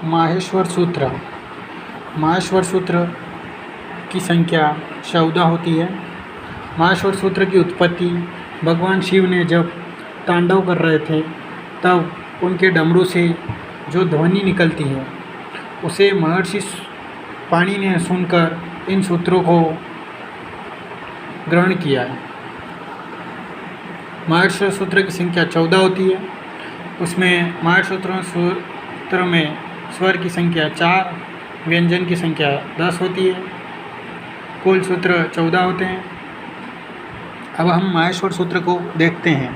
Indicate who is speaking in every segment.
Speaker 1: माहेश्वर सूत्र। माहेश्वर सूत्र की संख्या 14 होती है। माहेश्वर सूत्र की उत्पत्ति भगवान शिव ने जब तांडव कर रहे थे तब उनके डमरू से जो ध्वनि निकलती है उसे महर्षि पाणि ने सुनकर इन सूत्रों को ग्रहण किया है। माहेश्वर सूत्र की संख्या 14 होती है। उसमें माहेश्वर सूत्र में स्वर की संख्या 4, व्यंजन की संख्या 10 होती है। कुल सूत्र 14 होते हैं। अब हम माहेश्वर सूत्र को देखते हैं।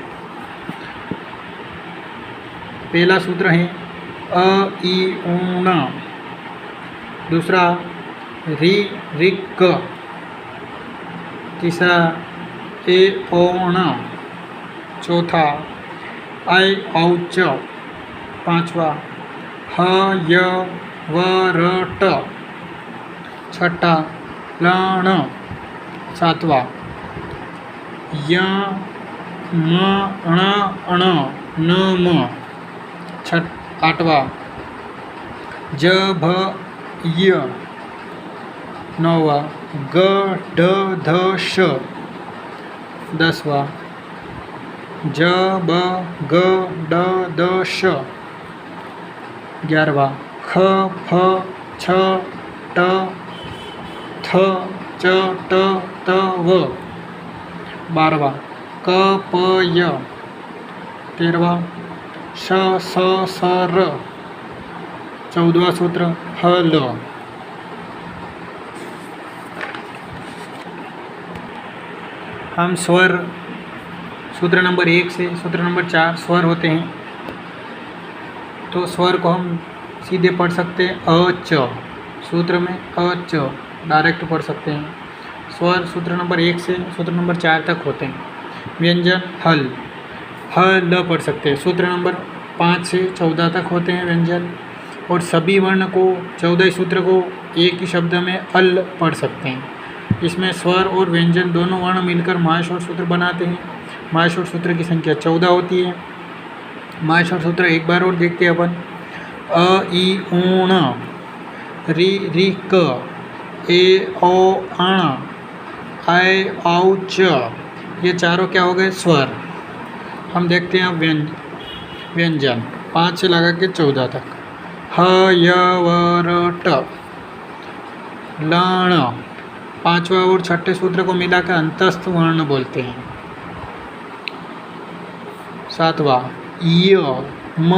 Speaker 1: पहला सूत्र है अ ई ऊ ण, दूसरा रि ऋ क, तीसरा ए ओ ण, चौथा ऐ औ च, पांचवा ह य व र ट, छठा ल ण, सातवा य म ण ण न म, आठवा ज भ य, नौवा ग ढ ध श, दसवा ज ब ग ड द श, 11वां ख फ छ ट थ च ट त व, 12वां क प य, 13वां श स स र, 14वां सूत्र ह ल। हम स्वर सूत्र नंबर 1 से सूत्र नंबर 4 स्वर होते हैं, तो स्वर को हम सीधे पढ़ सकते हैं अ च, सूत्र में अ च डायरेक्ट पढ़ सकते हैं। स्वर सूत्र नंबर 1 से सूत्र नंबर 4 तक होते हैं। व्यंजन हल, ह ल पढ़ सकते हैं। सूत्र नंबर 5 से 14 तक होते हैं व्यंजन, और सभी वर्ण को 14 सूत्र को एक ही शब्द में अल पढ़ सकते हैं। इसमें स्वर और व्यंजन दोनों वर्ण मिलकर माहेश्वर सूत्र बनाते हैं। माहेश्वर सूत्र की संख्या 14 होती है। माहेश्वर सूत्र एक बार और देखते हैं अपन। अ ई ऊ ण, रि ऋ क, ए ओ ण, ऐ औ च, ये चारों क्या हो गए? स्वर। हम देखते हैं अब व्यंजन 5 से लगा के 14 तक। ह य व र ट, ल ण, पांचवा और छठे सूत्र को मिलाकर अंतस्थ वर्ण बोलते हैं। सातवा य म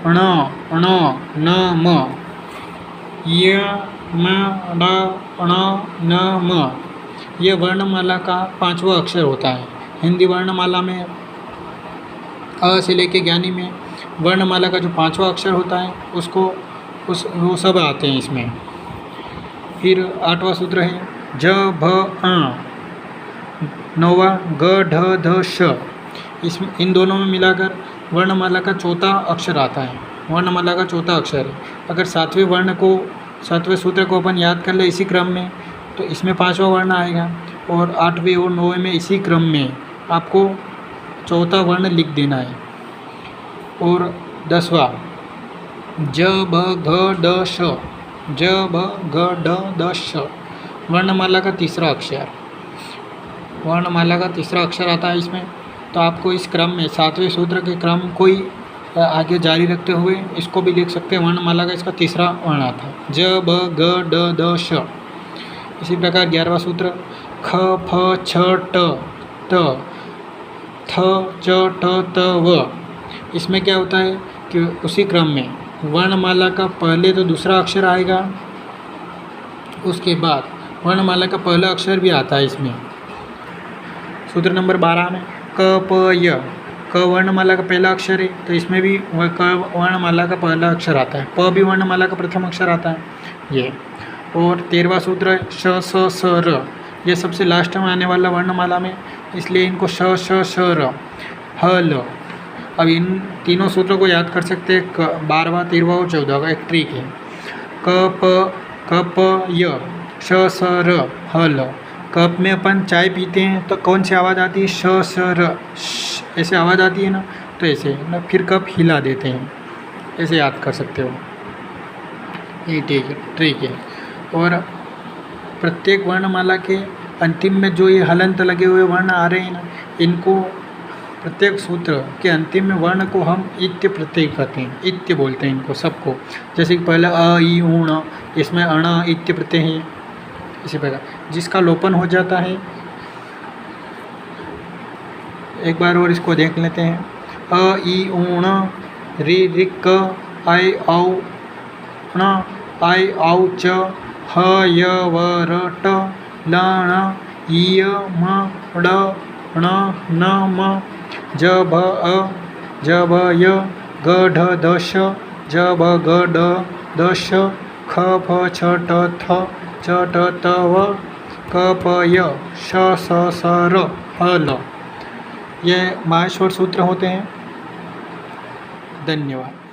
Speaker 1: ण ण न म, य म ण ण न म, ये वर्णमाला का 5वां अक्षर होता है। हिंदी वर्णमाला में अ से लेके ज्ञानी में वर्णमाला का जो 5वां अक्षर होता है उसको वो सब आते हैं इसमें। फिर 8वां सूत्र है ज भ अ, 9वां ग ढ ध श, इन दोनों में मिलाकर वर्णमाला का चौथा अक्षर आता है। वर्णमाला का चौथा अक्षर है। अगर 7वें सूत्र को अपन याद कर ले इसी क्रम में, तो इसमें 5वां वर्ण आएगा, और 8वें और 9वें में इसी क्रम में आपको चौथा वर्ण लिख देना है। और 10वां ज ब घ ड श, ज ब घ ड द श, वर्णमाला का तीसरा अक्षर। वर्णमाला का तीसरा अक्षर आता है इसमें। तो आपको इस क्रम में 7वें सूत्र के क्रम को ही आगे जारी रखते हुए इसको भी लिख सकते हैं। वर्णमाला का इसका तीसरा वर्ण आता है ज ब ग ड द श। इसी प्रकार 11वां सूत्र ख फ छ ट त थ च ट त व, इसमें क्या होता है कि उसी क्रम में वर्णमाला का पहले तो दूसरा अक्षर आएगा, उसके बाद वर्णमाला का पहला अक्षर भी आता है इसमें। सूत्र नंबर 12 में क प य, क वर्णमाला का पहला अक्षर है, तो इसमें भी क वर्णमाला का पहला अक्षर आता है। प भी वर्णमाला का प्रथम अक्षर आता है ये। और 13वां सूत्र है श स स र, ये सबसे लास्ट में आने वाला वर्णमाला में, इसलिए इनको श श श र ह ल। अब इन तीनों सूत्रों को याद कर सकते हैं 12वां 13वां और 14वां का एक ट्रिक है। क प य, श स र ह ल। कप में अपन चाय पीते हैं तो कौन सी आवाज़ आती है? श स र, ऐसे आवाज़ आती है ना, तो ऐसे ना, फिर कप हिला देते हैं, ऐसे याद कर सकते हो। ये ठीक है। और प्रत्येक वर्णमाला के अंतिम में जो ये हलंत लगे हुए वर्ण आ रहे हैं ना, इनको प्रत्येक सूत्र के अंतिम में वर्ण को हम इत्य प्रत्यय कहते हैं, इत्य बोलते हैं इनको सबको। जैसे कि पहले अ ई ऊ ण, इसमें अण इत्य प्रत्यय है। इसी प्रकार जिसका लोपन हो जाता है, एक बार और इसको देख लेते हैं। अ ई ऊ ण रि ऋक आई औ ण आई औ च ह य व र ट ल ण य म ड ण न म ज भ अ ज भ य ग ढ द श ज भ ग ड द श ख फ छ ट थ च ट त व क प य श स स र ह ल। ये माहेश्वर सूत्र होते हैं। धन्यवाद।